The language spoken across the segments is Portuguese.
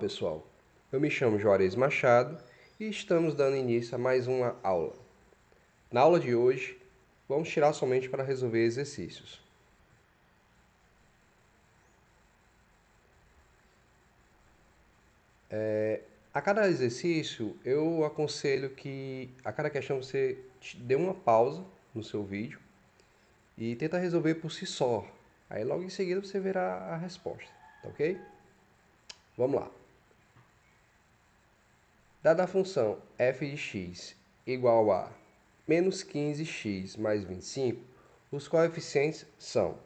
pessoal, eu me chamo Juarez Machado e estamos dando início a mais uma aula. Na aula de hoje, vamos tirar somente para resolver exercícios. A cada exercício, eu aconselho que a cada questão você dê uma pausa no seu vídeo e tenta resolver por si só. Aí logo em seguida você verá a resposta, tá ok? Vamos lá. Dada a função f de x igual a menos 15x mais 25, os coeficientes são...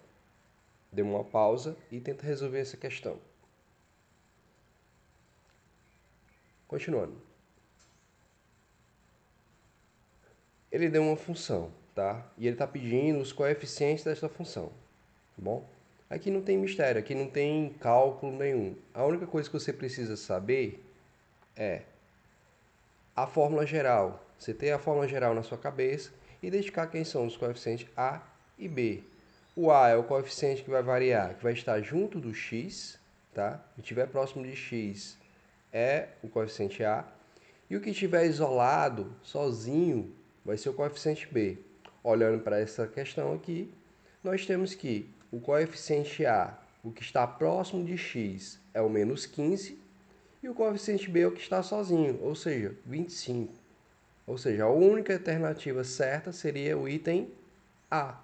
Dê uma pausa e tenta resolver essa questão. Continuando. Ele deu uma função, tá? E ele está pedindo os coeficientes dessa função, tá bom? Aqui não tem mistério, aqui não tem cálculo nenhum. A única coisa que você precisa saber é a fórmula geral. Você ter a fórmula geral na sua cabeça e identificar quem são os coeficientes A e B. O A é o coeficiente que vai variar, que vai estar junto do x, tá? O que estiver próximo de x é o coeficiente A. E o que estiver isolado, sozinho, vai ser o coeficiente B. Olhando para essa questão aqui, nós temos que o coeficiente A, o que está próximo de x, é o menos 15, e o coeficiente B é o que está sozinho, ou seja, 25. Ou seja, a única alternativa certa seria o item A.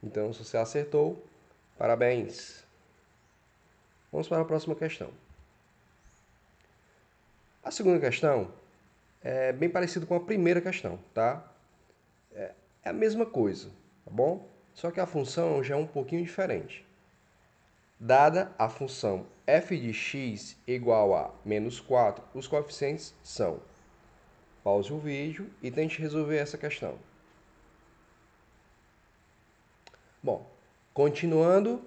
Então, se você acertou, parabéns. Vamos para a próxima questão. A segunda questão é bem parecido com a primeira questão, tá? É a mesma coisa, tá bom? Só que a função já é um pouquinho diferente. Dada a função f de x igual a menos 4, os coeficientes são... Pause o vídeo e tente resolver essa questão. Bom, continuando,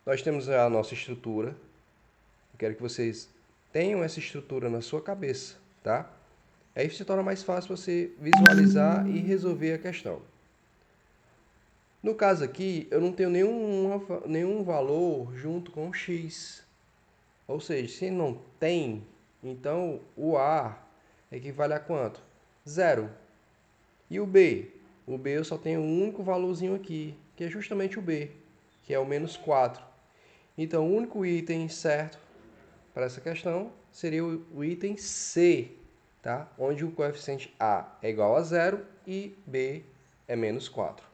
nós temos a nossa estrutura. Eu quero que vocês tenham essa estrutura na sua cabeça, tá? Aí se torna mais fácil você visualizar e resolver a questão. No caso aqui, eu não tenho nenhum valor junto com o x. Ou seja, se não tem, então o A equivale a quanto? 0. E o B? O B eu só tenho um único valorzinho aqui, que é justamente o B, que é o menos 4. Então, o único item certo para essa questão seria o item C, tá? Onde o coeficiente A é igual a 0 e B é menos 4.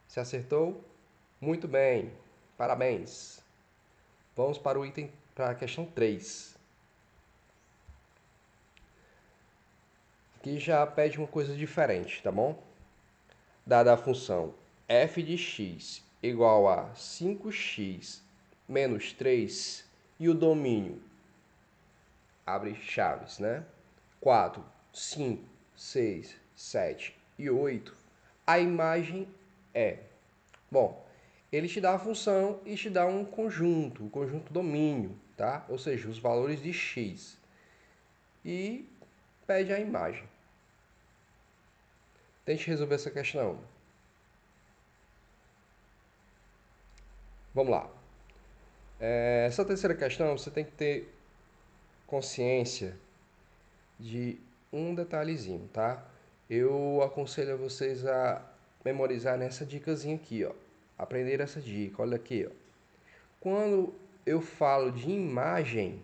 Se acertou? Muito bem, parabéns. Vamos para para a questão 3. Aqui já pede uma coisa diferente, tá bom? Dada a função f de x igual a 5x menos 3 e o domínio, abre chaves, né? 4, 5, 6, 7 e 8, a imagem é... Bom, ele te dá a função e te dá um conjunto, o conjunto domínio, tá? Ou seja, os valores de x. E pede a imagem. Tente resolver essa questão. Vamos lá. Essa terceira questão, você tem que ter consciência de um detalhezinho, tá? Eu aconselho a vocês a memorizar nessa dicasinha aqui, ó. Aprender essa dica, olha aqui, ó. Quando eu falo de imagem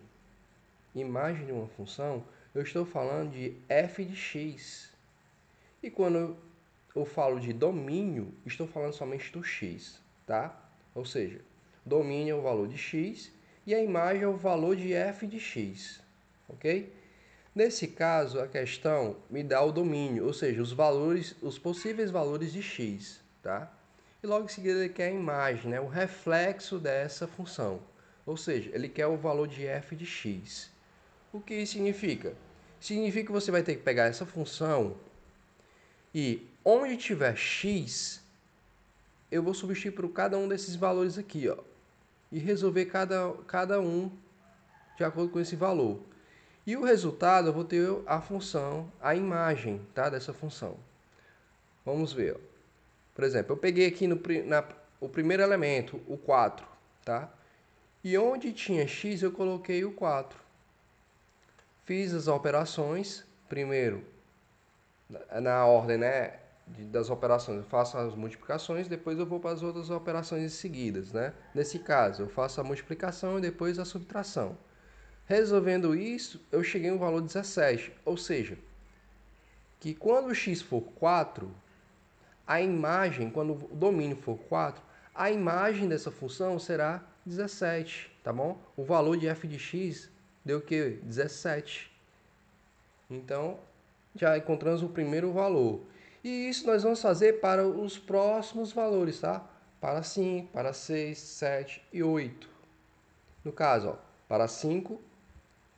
de uma função, eu estou falando de f de x. E quando eu falo de domínio, estou falando somente do x, tá? Ou seja, domínio é o valor de x e a imagem é o valor de f de x, ok? Nesse caso, a questão me dá o domínio, ou seja, os possíveis valores de x, tá? E logo em seguida ele quer a imagem, né? O reflexo dessa função, ou seja, ele quer o valor de f de x. O que isso significa? Significa que você vai ter que pegar essa função e onde tiver x, eu vou substituir por cada um desses valores aqui, ó, e resolver cada um de acordo com esse valor. E o resultado eu vou ter a função, a imagem, tá, dessa função. Vamos ver. Ó. Por exemplo, eu peguei aqui o primeiro elemento, o 4, tá? E onde tinha x, eu coloquei o 4. Fiz as operações, primeiro, na ordem, né, das operações, eu faço as multiplicações, depois eu vou para as outras operações seguidas, né? Nesse caso, eu faço a multiplicação e depois a subtração. Resolvendo isso, eu cheguei no valor 17, ou seja, que quando o x for 4, a imagem, quando o domínio for 4, a imagem dessa função será 17, tá bom? O valor de f de x deu o quê? 17. Então, já encontramos o primeiro valor. E isso nós vamos fazer para os próximos valores, tá? Para 5, para 6, 7 e 8. No caso, ó, para 5,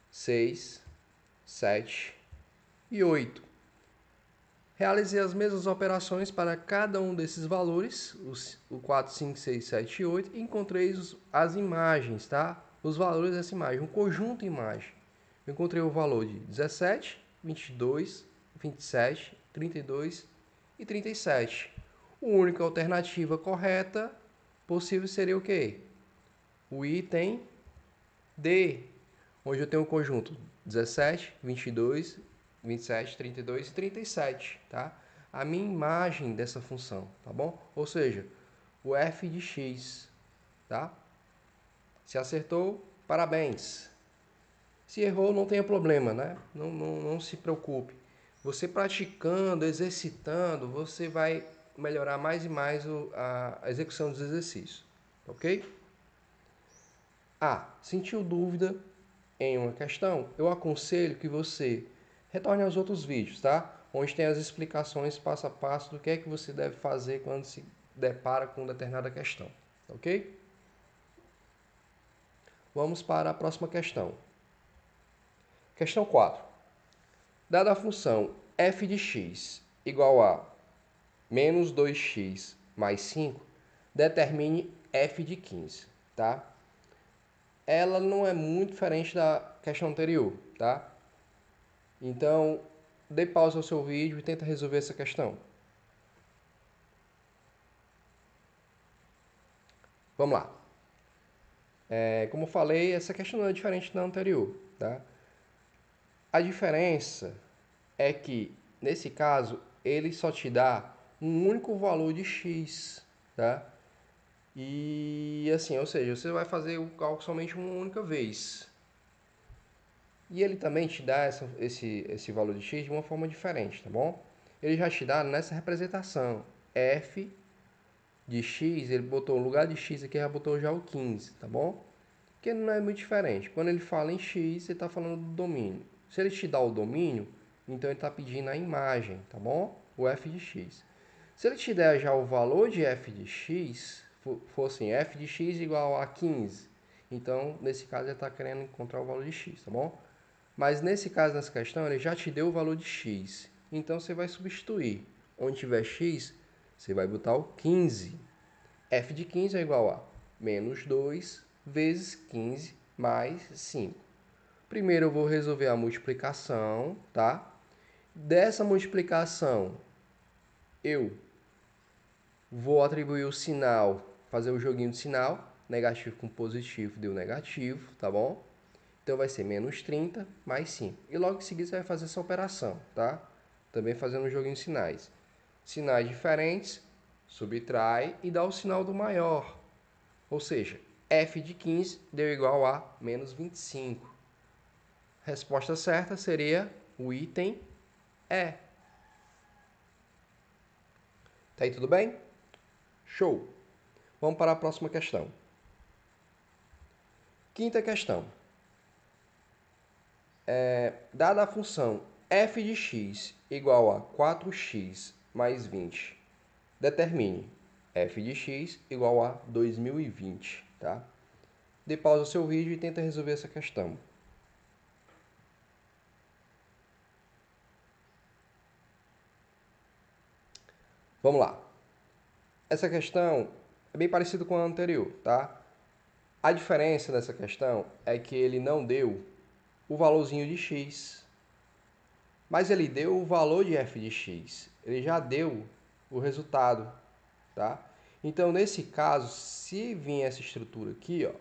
6, 7 e 8. Realizei as mesmas operações para cada um desses valores, o 4, 5, 6, 7 e 8, e encontrei as imagens, tá? Os valores dessa imagem, um conjunto de imagem. Eu encontrei o valor de 17, 22, 27, 32 e 37. A única alternativa correta possível seria o quê? O item D, onde eu tenho o conjunto 17, 22, 27, 32 e 37, tá? A minha imagem dessa função, tá bom? Ou seja, o f de x, tá? Se acertou, parabéns. Se errou, não tenha problema, né? Não se preocupe. Você praticando, exercitando, você vai melhorar mais e mais a execução dos exercícios, ok? Sentiu dúvida em uma questão? Eu aconselho que você retorne aos outros vídeos, tá? Onde tem as explicações passo a passo do que é que você deve fazer quando se depara com determinada questão, ok? Vamos para a próxima questão. Questão 4. Dada a função f de x igual a menos 2x mais 5, determine f de 15, tá? Ela não é muito diferente da questão anterior, tá? Então, dê pausa ao seu vídeo e tenta resolver essa questão. Vamos lá. Como eu falei, essa questão não é diferente da anterior, tá? A diferença é que, nesse caso, ele só te dá um único valor de x, tá? E assim, ou seja, você vai fazer o cálculo somente uma única vez. E ele também te dá esse valor de x de uma forma diferente, tá bom? Ele já te dá nessa representação. F de x, ele botou no lugar de x aqui, já botou já o 15, tá bom? Que não é muito diferente. Quando ele fala em x, ele está falando do domínio. Se ele te dá o domínio, então ele está pedindo a imagem, tá bom? O f de x. Se ele te der já o valor de f de x, for assim, f de x igual a 15, então, nesse caso, ele está querendo encontrar o valor de x, tá bom? Mas nesse caso, nessa questão, ele já te deu o valor de x. Então, você vai substituir. Onde tiver x, você vai botar o 15. F de 15 é igual a menos 2 vezes 15 mais 5. Primeiro eu vou resolver a multiplicação, tá? Dessa multiplicação, eu vou atribuir o sinal, fazer o joguinho de sinal, negativo com positivo deu negativo, tá bom? Então vai ser menos 30 mais 5. E logo em seguida você vai fazer essa operação, tá? Também fazendo um joguinho de sinais. Sinais diferentes, subtrai e dá o sinal do maior. Ou seja, f de 15 deu igual a menos 25. Resposta certa seria o item E. Tá aí tudo bem? Show! Vamos para a próxima questão. Quinta questão. Dada a função f de x igual a 4x mais 20, determine f de x igual a 2020, tá? Dê pausa ao seu vídeo e tenta resolver essa questão. Vamos lá. Essa questão é bem parecida com a anterior, tá? A diferença dessa questão é que ele não deu o valorzinho de x, mas ele deu o valor de f de x. Ele já deu o resultado, tá? Então, nesse caso, se vir essa estrutura aqui, ó,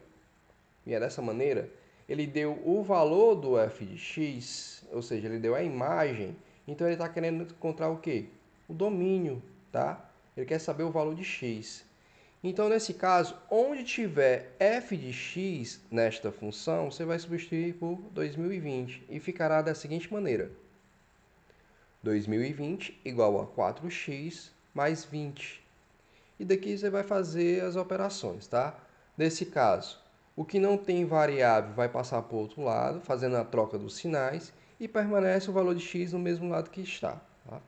vier dessa maneira, ele deu o valor do f de x, ou seja, ele deu a imagem, então ele está querendo encontrar o quê? O domínio, tá? Ele quer saber o valor de x. Então, nesse caso, onde tiver f de x nesta função, você vai substituir por 2020 e ficará da seguinte maneira. 2020 igual a 4x mais 20. E daqui você vai fazer as operações, tá? Nesse caso, o que não tem variável vai passar para o outro lado, fazendo a troca dos sinais, e permanece o valor de x no mesmo lado que está. Tá?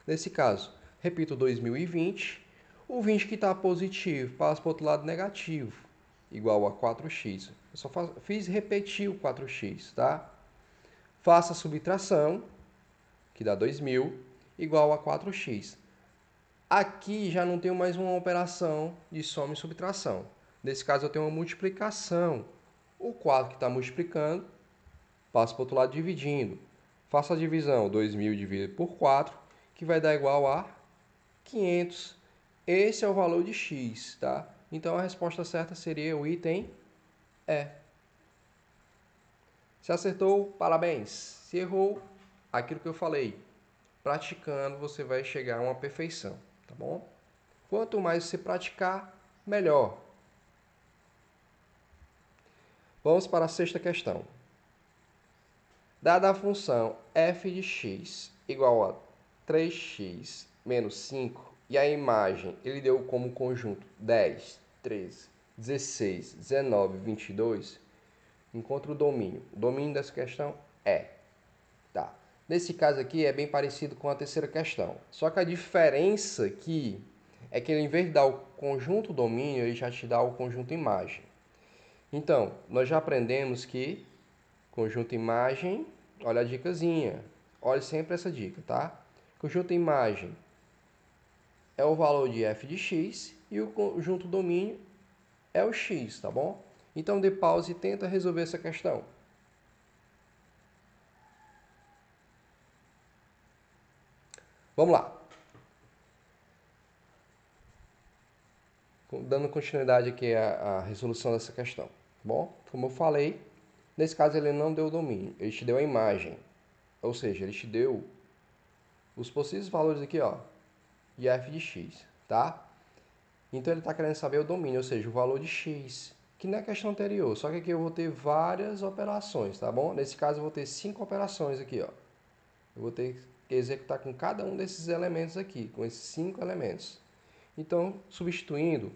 Nesse caso, repito 2020, o 20 que está positivo passa para o outro lado negativo, igual a 4x. Eu só fiz repetir o 4x, tá? Faça a subtração, que dá 2000, igual a 4x. Aqui já não tenho mais uma operação de soma e subtração. Nesse caso, eu tenho uma multiplicação. O 4 que está multiplicando, passa para o outro lado dividindo. Faço a divisão, 2000 dividido por 4, que vai dar igual a 500. Esse é o valor de x, tá? Então, a resposta certa seria o item E. Se acertou, parabéns. Se errou, aquilo que eu falei. Praticando, você vai chegar a uma perfeição, tá bom? Quanto mais você praticar, melhor. Vamos para a sexta questão. Dada a função f de x igual a 3x menos 5 e a imagem ele deu como conjunto 10, 13, 16, 19, 22, encontra o domínio. O domínio dessa questão é. Tá. Nesse caso aqui é bem parecido com a terceira questão. Só que a diferença aqui é que ele, em vez de dar o conjunto domínio, ele já te dá o conjunto imagem. Então, nós já aprendemos que conjunto imagem, olha a dicasinha. Olhe sempre essa dica, tá? Conjunto imagem é o valor de f de x e o conjunto domínio é o x, tá bom? Então, dê pause e tenta resolver essa questão. Vamos lá. Dando continuidade aqui à resolução dessa questão. Bom, como eu falei, nesse caso ele não deu o domínio, ele te deu a imagem. Ou seja, ele te deu os possíveis valores aqui, ó, de f de x, tá? Então ele está querendo saber o domínio, ou seja, o valor de x, que na questão anterior. Só que aqui eu vou ter várias operações, tá bom? Nesse caso eu vou ter 5 operações aqui, ó. Eu vou ter que executar com cada um desses elementos aqui, com esses 5 elementos. Então, substituindo,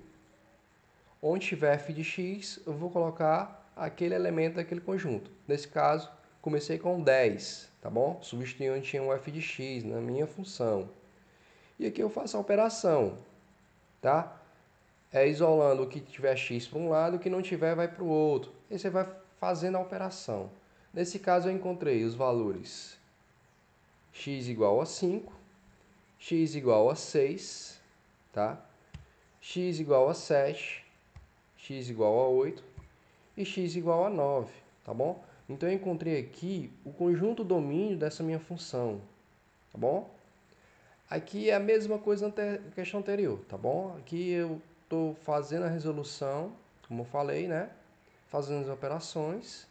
onde tiver f de x, eu vou colocar aquele elemento daquele conjunto. Nesse caso, comecei com 10, tá bom? Substituindo onde tinha um f de x na minha função. E aqui eu faço a operação, tá? É isolando o que tiver x para um lado, o que não tiver vai para o outro. E você vai fazendo a operação. Nesse caso, eu encontrei os valores x igual a 5, x igual a 6, tá? X igual a 7, x igual a 8 e x igual a 9, tá bom? Então, eu encontrei aqui o conjunto domínio dessa minha função, tá bom? Aqui é a mesma coisa na questão anterior, tá bom? Aqui eu estou fazendo a resolução, como eu falei, né? Fazendo as operações,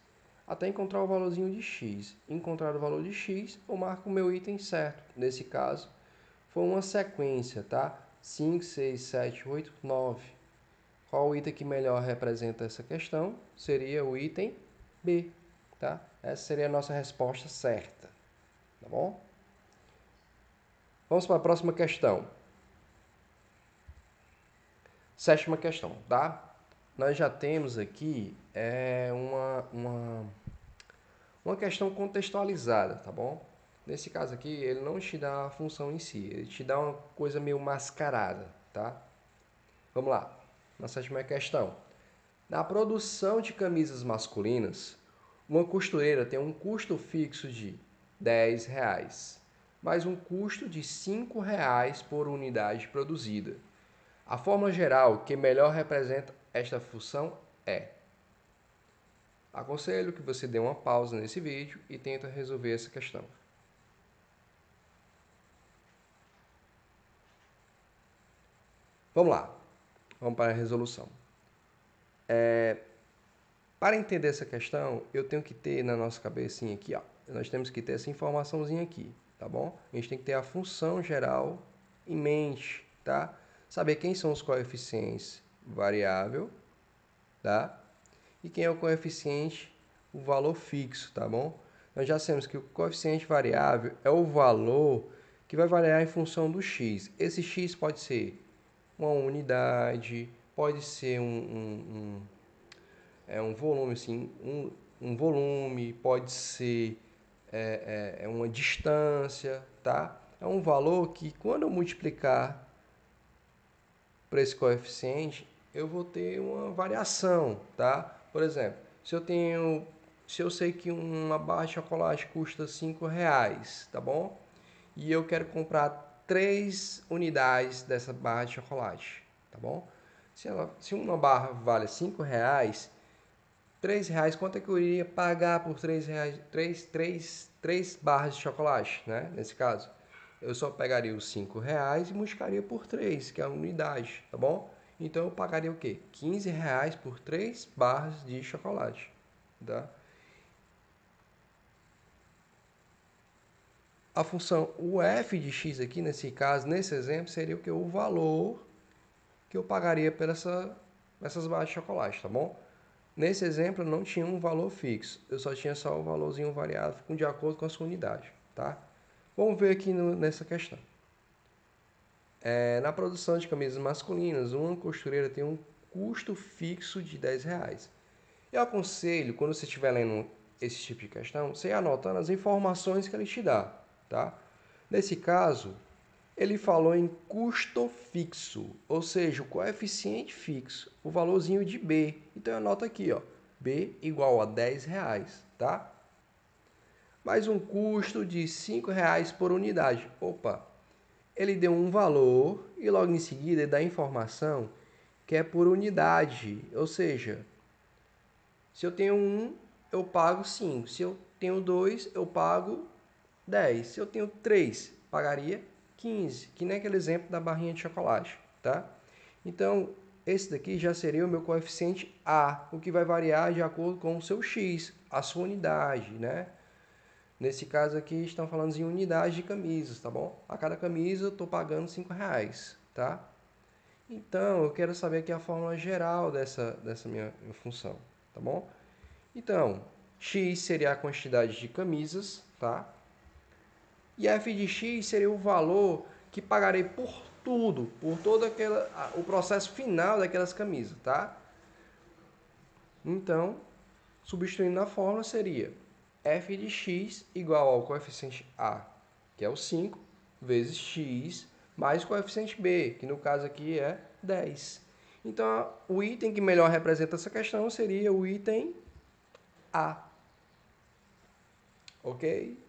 até encontrar o valorzinho de x. Encontrar o valor de x, eu marco o meu item certo. Nesse caso, foi uma sequência, tá? 5, 6, 7, 8, 9. Qual o item que melhor representa essa questão? Seria o item B, tá? Essa seria a nossa resposta certa, tá bom? Vamos para a próxima questão. Sétima questão, tá? Nós já temos aqui uma questão contextualizada, tá bom? Nesse caso aqui, ele não te dá a função em si, ele te dá uma coisa meio mascarada, tá? Vamos lá, na sétima questão. Na produção de camisas masculinas, uma costureira tem um custo fixo de R$10, mais um custo de R$5 por unidade produzida. A fórmula geral que melhor representa esta função é: aconselho que você dê uma pausa nesse vídeo e tenta resolver essa questão. Vamos lá, vamos para a resolução. Para entender essa questão, eu tenho que ter na nossa cabecinha aqui, ó, nós temos que ter essa informaçãozinha aqui, tá bom? A gente tem que ter a função geral em mente, tá? Saber quem são os coeficientes variável, tá? E quem é o coeficiente, o valor fixo, tá bom? Nós já sabemos que o coeficiente variável é o valor que vai variar em função do x. Esse x pode ser uma unidade, pode ser um volume, assim, um volume, pode ser uma distância, tá? É um valor que, quando eu multiplicar por esse coeficiente, eu vou ter uma variação, tá? Por exemplo, se eu sei que uma barra de chocolate custa R$ 5, tá bom? E eu quero comprar 3 unidades dessa barra de chocolate, tá bom? Se uma barra vale R$ 5, R$ 3, quanto é que eu iria pagar por R$ 3? Três barras de chocolate, né? Nesse caso, eu só pegaria os R$ 5 e multiplicaria por 3, que é a unidade, tá bom? Então eu pagaria o quê? R$ 15 por 3 barras de chocolate, tá? A função o f de x aqui, nesse caso, nesse exemplo, seria o que? O valor que eu pagaria por essas barras de chocolate, tá bom? Nesse exemplo, eu não tinha um valor fixo, eu só tinha só o valorzinho variável de acordo com a sua unidade, tá? Vamos ver aqui nessa questão. Na produção de camisas masculinas, uma costureira tem um custo fixo de R$ 10. Eu aconselho, quando você estiver lendo esse tipo de questão, você ir anotando as informações que ele te dá, tá? Nesse caso, ele falou em custo fixo, ou seja, o coeficiente fixo, o valorzinho de B. Então eu anoto aqui, ó, B igual a R$ 10, tá? Mais um custo de R$ 5 por unidade. Opa, ele deu um valor e logo em seguida ele dá a informação que é por unidade, ou seja, se eu tenho um, eu pago 5. Se eu tenho 2, eu pago 10. Se eu tenho 3, pagaria 15, que nem aquele exemplo da barrinha de chocolate, tá? Então, esse daqui já seria o meu coeficiente A, o que vai variar de acordo com o seu X, a sua unidade, né? Nesse caso aqui, estão falando em unidade de camisas, tá bom? A cada camisa eu estou pagando R$ 5, tá? Então, eu quero saber aqui a fórmula geral dessa minha função, tá bom? Então, x seria a quantidade de camisas, tá? E f de x seria o valor que pagarei por tudo, por todo o processo final daquelas camisas, tá? Então, substituindo na fórmula seria f de x igual ao coeficiente a, que é o 5, vezes x, mais o coeficiente b, que no caso aqui é 10. Então, o item que melhor representa essa questão seria o item A. Ok?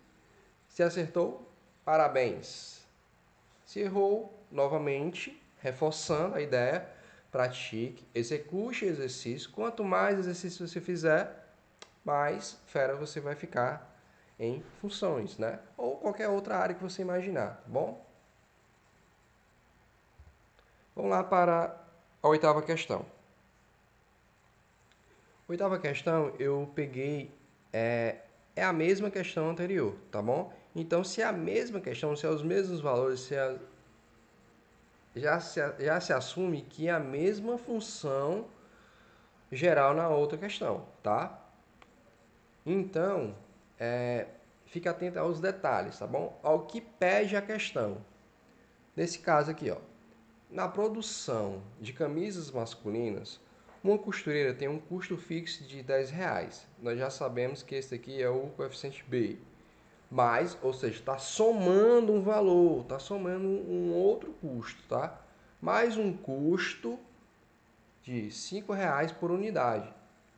Se acertou, parabéns. Se errou, novamente, reforçando a ideia, pratique, execute exercício. Quanto mais exercício você fizer, mais fera você vai ficar em funções, né? Ou qualquer outra área que você imaginar, tá bom? Vamos lá para a oitava questão. Oitava questão, eu peguei, é a mesma questão anterior, tá bom? Então, se é a mesma questão, se é os mesmos valores, já se assume que é a mesma função geral na outra questão, tá? Então, fique atento aos detalhes, tá bom? Ao que pede a questão. Nesse caso aqui, ó, na produção de camisas masculinas, uma costureira tem um custo fixo de R$ 10. Nós já sabemos que esse aqui é o coeficiente B. Mas, ou seja, está somando um valor, está somando um outro custo, tá? Mais um custo de R$ 5 por unidade.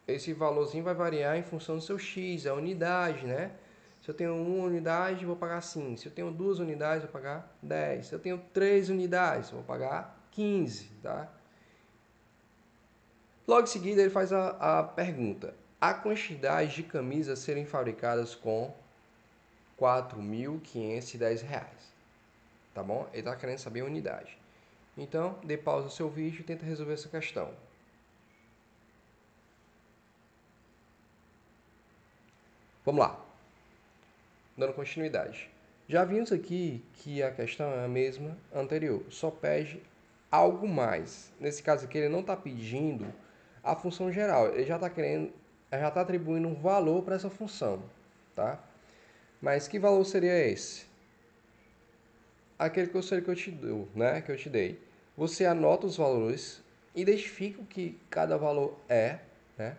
Esse valorzinho vai variar em função do seu X, a unidade, né? Se eu tenho uma unidade, vou pagar 5. Se eu tenho 2 unidades, vou pagar 10. Se eu tenho 3 unidades, vou pagar 15, tá? Logo em seguida, ele faz a pergunta. A quantidade de camisas serem fabricadas com R$ 4.510, tá bom? Ele está querendo saber a unidade. Então, dê pausa no seu vídeo e tenta resolver essa questão. Vamos lá, dando continuidade. Já vimos aqui que a questão é a mesma anterior, só pede algo mais. Nesse caso aqui, ele não está pedindo a função geral, ele já está atribuindo um valor para essa função, tá? Mas que valor seria esse? Aquele conselho que eu te dou, né? Que eu te dei. Você anota os valores, identifica o que cada valor é, né?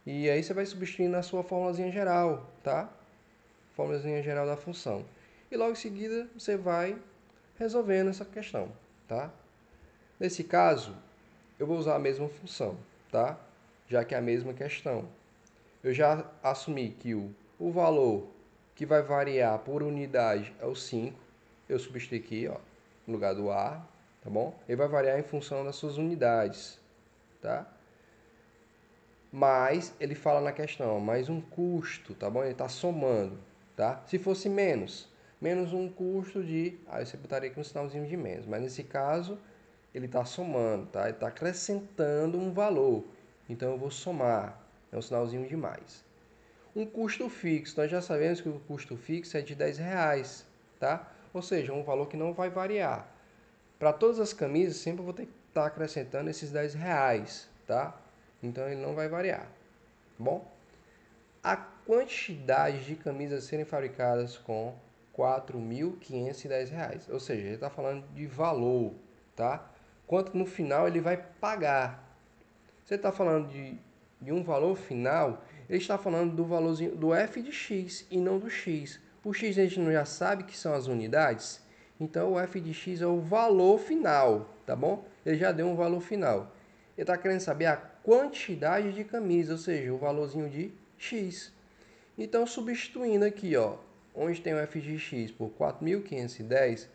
E aí você vai substituindo na sua formulazinha geral, tá? Formulazinha geral da função. E logo em seguida você vai resolvendo essa questão, tá? Nesse caso, eu vou usar a mesma função, tá? Já que é a mesma questão. Eu já assumi que o valor que vai variar por unidade é o 5. Eu substituí aqui, ó, no lugar do A, tá bom? Ele vai variar em função das suas unidades, tá? Mas ele fala na questão, mais um custo, tá bom? Ele está somando, tá? Se fosse menos um custo de... Aí você botaria aqui um sinalzinho de menos. Mas nesse caso, ele está somando, tá? Ele está acrescentando um valor. Então eu vou somar, é um sinalzinho de mais. Um custo fixo, nós já sabemos que o custo fixo é de R$10, tá? Ou seja, um valor que não vai variar. Para todas as camisas, sempre eu vou ter que estar acrescentando esses R$10, tá? Então ele não vai variar, tá bom? A quantidade de camisas a serem fabricadas com R$4.510, ou seja, ele está falando de valor, tá? Quanto no final ele vai pagar. Você está falando de um valor final, ele está falando do valorzinho do f de x e não do x. O x a gente não já sabe que são as unidades, então o f de x é o valor final, tá bom? Ele já deu um valor final. Ele está querendo saber a quantidade de camisas, ou seja, o valorzinho de x. Então, substituindo aqui, ó, onde tem o f de x por 4.510,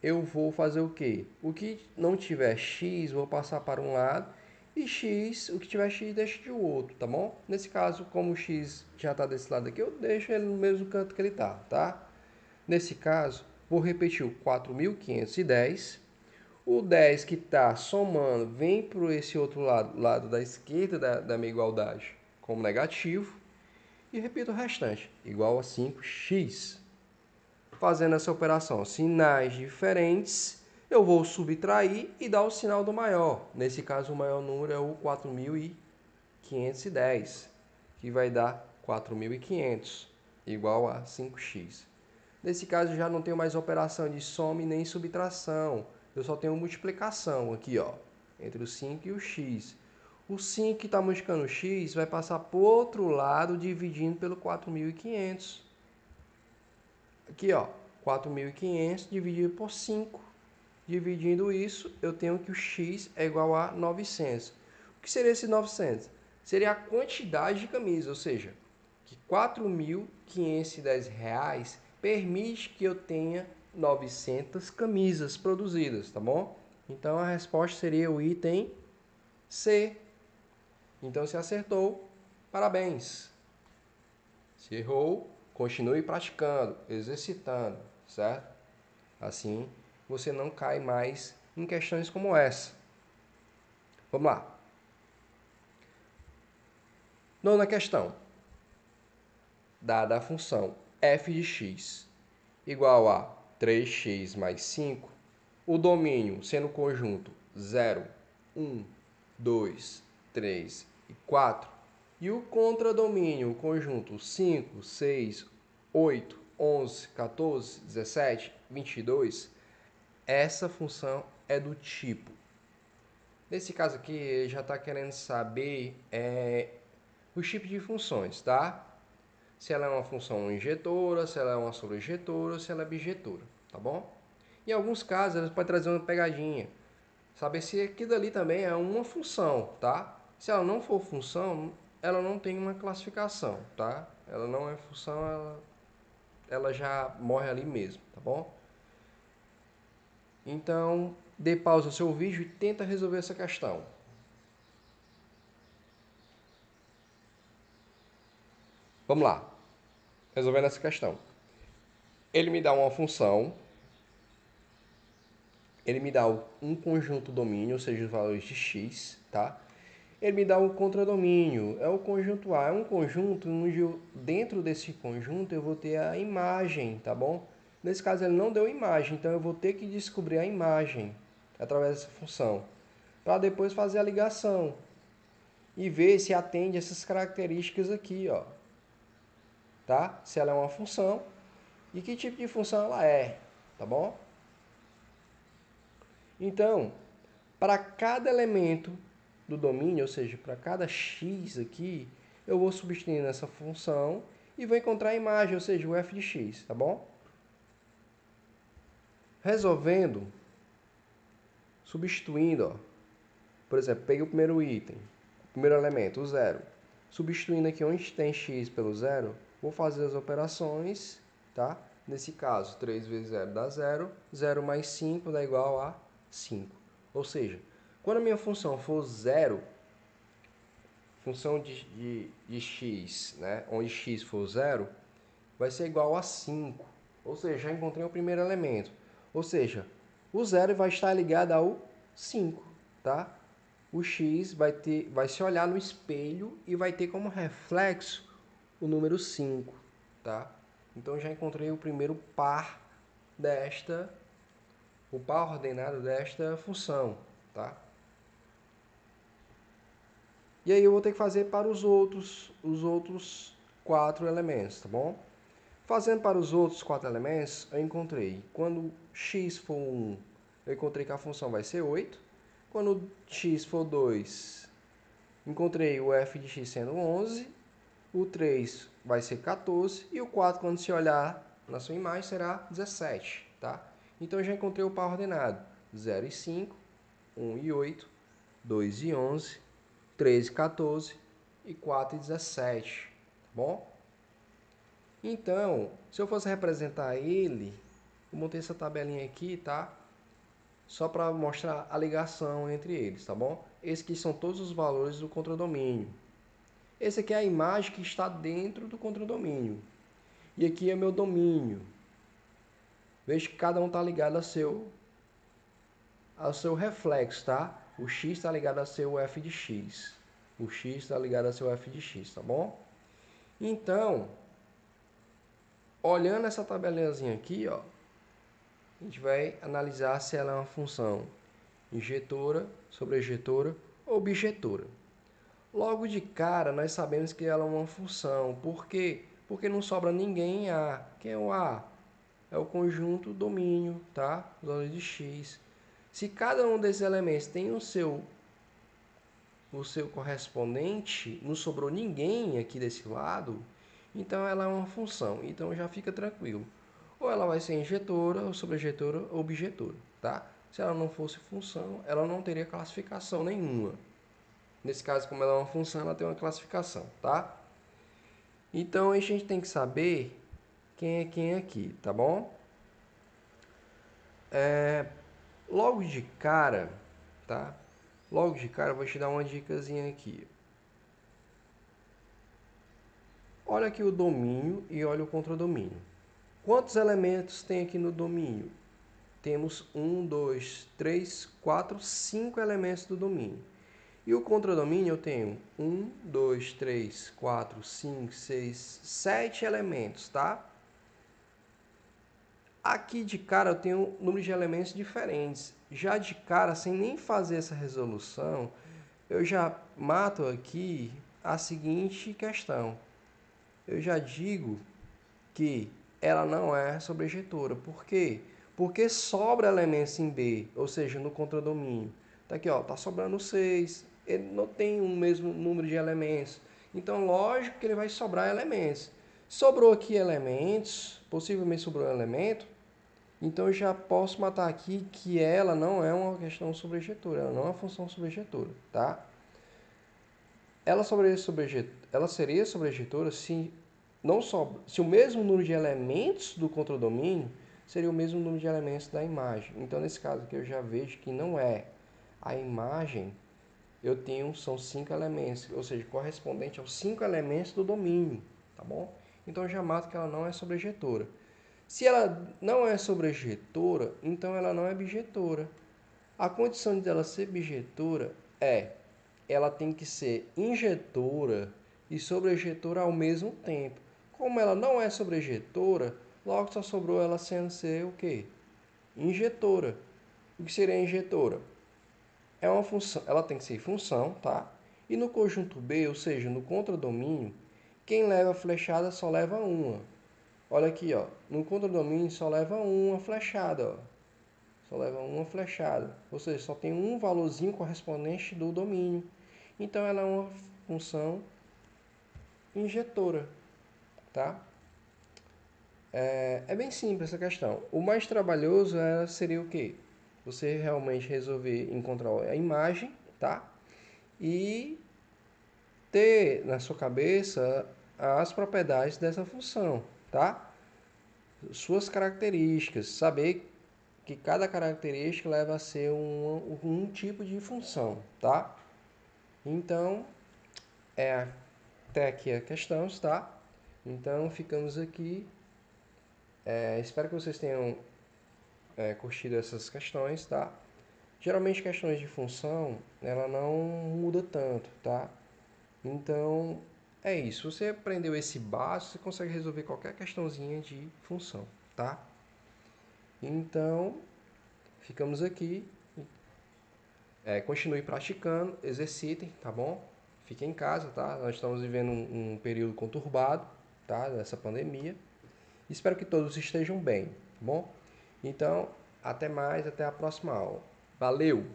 eu vou fazer o quê? O que não tiver x, vou passar para um lado. E x, o que tiver x, deixo de outro, tá bom? Nesse caso, como o x já está desse lado aqui, eu deixo ele no mesmo canto que ele está, tá? Nesse caso, vou repetir o 4.510. O 10 que está somando vem para esse outro lado, lado da esquerda da minha igualdade, como negativo. E repito o restante, igual a 5x. Fazendo essa operação, sinais diferentes, eu vou subtrair e dar o sinal do maior. Nesse caso, o maior número é o 4.510, que vai dar 4.500, igual a 5x. Nesse caso, já não tenho mais operação de soma e nem subtração. Eu só tenho multiplicação aqui, ó, entre o 5 e o x. O 5 que está multiplicando o x vai passar para o outro lado, dividindo pelo 4.500. Aqui, ó, 4.500 dividido por 5. Dividindo isso, eu tenho que o x é igual a 900. O que seria esse 900? Seria a quantidade de camisas, ou seja, que R$4.510 permite que eu tenha 900 camisas produzidas, tá bom? Então a resposta seria o item C. Então se acertou, parabéns. Se errou, continue praticando, exercitando, certo? Assim você não cai mais em questões como essa. Vamos lá. Nona questão. Dada a função f de x igual a 3x mais 5, o domínio sendo conjunto 0, 1, 2, 3 e 4, e o contradomínio conjunto 5, 6, 8, 11, 14, 17, 22, essa função é do tipo. Nesse caso aqui, ele já está querendo saber os tipos de funções, tá? Se ela é uma função injetora, se ela é uma sobreinjetora, ou se ela é bijetora, tá bom? Em alguns casos, ela pode trazer uma pegadinha. Saber se aquilo ali também é uma função, tá? Se ela não for função, ela não tem uma classificação, tá? Ela não é função, ela já morre ali mesmo, tá bom? Então, dê pausa no seu vídeo e tenta resolver essa questão. Vamos lá, resolvendo essa questão. Ele me dá uma função ele me dá um conjunto domínio, ou seja, os valores de x, tá? Ele me dá um contradomínio, é o conjunto A, é um conjunto onde dentro desse conjunto eu vou ter a imagem, tá bom? Nesse caso ele não deu imagem, então eu vou ter que descobrir a imagem através dessa função, para depois fazer a ligação e ver se atende essas características aqui, ó, tá? Se ela é uma função e que tipo de função ela é, tá bom? Então, para cada elemento do domínio, ou seja, para cada x aqui, eu vou substituindo essa função e vou encontrar a imagem, ou seja, o f de x, tá bom? Resolvendo, substituindo, ó, por exemplo, peguei o primeiro item, o primeiro elemento, o zero. Substituindo aqui onde tem x pelo zero, vou fazer as operações, tá? Nesse caso, 3 vezes 0 dá 0, 0 mais 5 dá igual a 5. Ou seja, quando a minha função for zero, função de x, né, onde x for zero, vai ser igual a 5. Ou seja, já encontrei o primeiro elemento. Ou seja, o zero vai estar ligado ao 5, tá? O x vai se olhar no espelho e vai ter como reflexo o número 5, tá? Então já encontrei o primeiro par o par ordenado desta função, tá? E aí eu vou ter que fazer para os outros 4 elementos, tá bom? Fazendo para os outros 4 elementos, eu encontrei, quando x for 1, eu encontrei que a função vai ser 8. Quando x for 2, encontrei o f de x sendo 11. O 3 vai ser 14. E o 4, quando se olhar na sua imagem, será 17, tá? Então, eu já encontrei o par ordenado. 0 e 5, 1 e 8, 2 e 11, 3 e 14 e 4 e 17, tá bom? Então, se eu fosse representar ele, eu montei essa tabelinha aqui, tá? Só para mostrar a ligação entre eles, tá bom? Esses aqui são todos os valores do contradomínio. Esse aqui é a imagem que está dentro do contradomínio. E aqui é meu domínio. Veja que cada um está ligado ao seu reflexo, tá? O x está ligado a seu f de x. O x está ligado a seu f de x, tá bom? Então, olhando essa tabelinhazinha aqui, ó, a gente vai analisar se ela é uma função injetora, sobrejetora ou objetora. Logo de cara, nós sabemos que ela é uma função. Por quê? Porque não sobra ninguém em A. Quem é o A? É o conjunto domínio, tá? Os valores de x. Se cada um desses elementos tem o seu correspondente, não sobrou ninguém aqui desse lado, então ela é uma função. Então já fica tranquilo. Ou ela vai ser injetora, ou sobrejetora, ou objetora, tá? Se ela não fosse função, ela não teria classificação nenhuma. Nesse caso, como ela é uma função, ela tem uma classificação, tá? Então a gente tem que saber quem é quem aqui, tá bom? Logo de cara, tá? Logo de cara eu vou te dar uma dicasinha aqui. Olha aqui o domínio e olha o contradomínio. Quantos elementos tem aqui no domínio? Temos 1, 2, 3, 4, 5 elementos do domínio. E o contradomínio eu tenho 1, 2, 3, 4, 5, 6, 7 elementos, tá? Aqui de cara eu tenho um número de elementos diferentes. Já de cara, sem nem fazer essa resolução, eu já mato aqui a seguinte questão. Eu já digo que ela não é sobrejetora. Por quê? Porque sobra elementos em B, ou seja, no contradomínio. Tá aqui, ó, tá sobrando 6. Ele não tem o mesmo número de elementos. Então, lógico que ele vai sobrar elementos. Sobrou aqui elementos, possivelmente sobrou um elemento, então eu já posso matar aqui que ela não é uma questão sobrejetora, ela não é uma função sobrejetora, tá? Ela seria sobrejetora se não sobra, se o mesmo número de elementos do contradomínio seria o mesmo número de elementos da imagem. Então, nesse caso aqui, eu já vejo que não é. A imagem, eu tenho, são 5 elementos, ou seja, correspondente aos 5 elementos do domínio, tá bom? Então, eu já mato que ela não é sobrejetora. Se ela não é sobrejetora, então ela não é bijetora. A condição de ela ser bijetora é ela tem que ser injetora e sobrejetora ao mesmo tempo. Como ela não é sobrejetora, logo só sobrou ela sendo ser o quê? Injetora. O que seria injetora? É uma função, ela tem que ser função, tá? E no conjunto B, ou seja, no contradomínio, quem leva flechada só leva uma. Olha aqui, ó, no contradomínio só leva uma flechada, ó. Só leva uma flechada, ou seja, só tem um valorzinho correspondente do domínio. Então ela é uma função injetora, tá? É bem simples essa questão. O mais trabalhoso seria o quê? Você realmente resolver encontrar a imagem, tá? E ter na sua cabeça as propriedades dessa função, tá? Suas características, saber que cada característica leva a ser um tipo de função, tá? Então, é até aqui a questão, tá? Então, ficamos aqui. Espero que vocês tenham curtido essas questões, tá? Geralmente, questões de função, ela não muda tanto, tá? Então, é isso. Você aprendeu esse básico, você consegue resolver qualquer questãozinha de função, tá? Então, ficamos aqui. Continue praticando, exercitem, tá bom? Fiquem em casa, tá? Nós estamos vivendo um período conturbado, tá? Dessa pandemia. Espero que todos estejam bem, tá bom? Então, até mais, até a próxima aula. Valeu!